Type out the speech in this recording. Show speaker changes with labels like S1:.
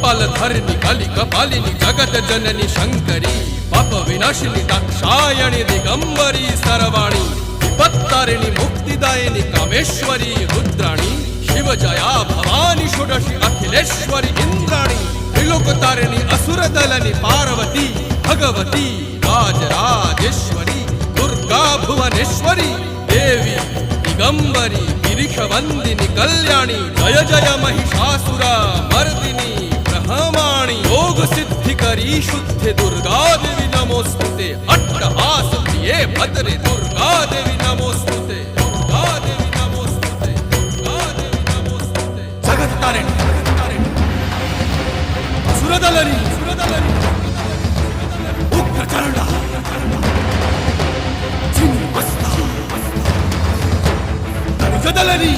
S1: कपालधरिणि कलिकपालिनि जगत जननी शंकरी पाप विनाशिनी दाक्षायणी दिगंबरी सर्वाणी विपत्तारिणी मुक्तिदायिनी कामेश्वरी रुद्राणी शिवजया भवानी षोडशी अखिलेश्वरी इंद्राणी त्रिलोकतारिणी असुरदलनी पार्वती भगवती राजराजेश्वरी दुर्गा भुवनेश्वरी देवी दिगंबरी गिरीशवंदिनी कल्याणी जय जय महिषासुर मर्दिनी ब्रह्माणी योग सिद्धिकरी शुद्धे दुर्गा देवी नमोस्तुते अट्टहास प्रिये भद्रे दुर्गा देवी नमोस्तुते दुर्गा देवी नमोस्तुते दुर्गा देवी नमोस्तुते जगत तारिणी सुरदलनी उग्रचंडा चिन्मस्ता दलनी